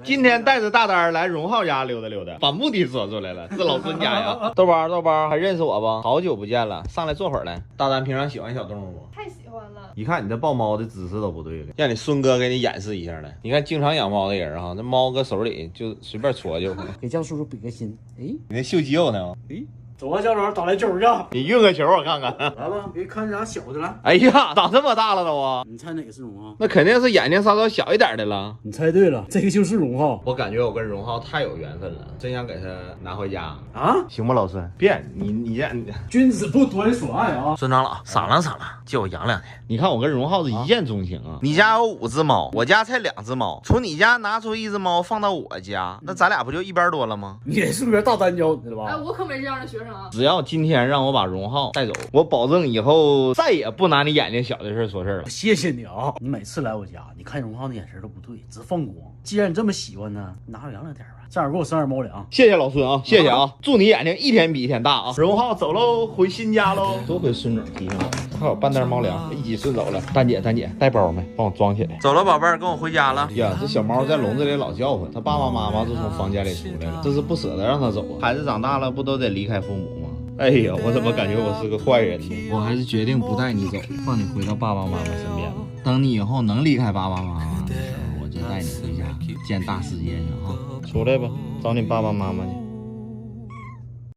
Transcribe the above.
今天带着大单来荣浩家溜达溜达，把目的说出来了，是老孙家呀。豆包还认识我不？好久不见了，上来坐会儿来。大丹平常喜欢小动物不？太喜欢了。一看你这抱猫的姿势都不对了，让你孙哥给你演示一下来。你看经常养猫的人哈，那猫搁手里就随便戳就。给江叔叔比个心。哎，你那秀肌肉呢？哎，走啊，江叔打篮球去。你运个球我看看。来吧，给看啥小的了。哎呀，长这么大了都啊！你猜哪个是荣浩？那肯定是眼睛稍稍小一点的了。你猜对了，这个就是荣浩。我感觉我跟荣浩太有缘分了，真想给他拿回家啊！行不，老孙？别你这君子不短所爱啊！孙长老，商量商量，借我养两天。你看我跟荣浩是一见钟情啊！你家有5只猫，我家才2只猫，从你家拿出1只猫放到我家，那咱俩不就1边多了吗？你是不是大单挑，知道哎，吧？我可没这样的学生啊！只要今天让我把荣浩带走，我保证以后再也不拿你眼睛小的事说事了。谢谢你啊！你每次来我家，你看荣浩的眼神都不对，直放光。既然你这么喜欢呢，拿着养两天吧。这样给我生点猫粮。谢谢老孙啊，谢谢啊！祝你眼睛一天比一天大啊！荣浩走喽，回新家喽。多亏孙女提醒我，还有半袋猫粮，一起顺走了。丹姐带包没？帮我装起来。走了，宝贝儿，跟我回家了。呀，这小猫在笼子里老叫唤，它爸爸妈妈都从房间里出来了，这是不舍得让它走啊。孩子长大了不都得离开父母吗？哎呀，我怎么感觉我是个坏人呢？我还是决定不带你走，放你回到爸爸妈妈身边了。等你以后能离开爸爸妈妈的时候，我就带你回家见大世界去哈。出来吧，找你爸爸妈妈去。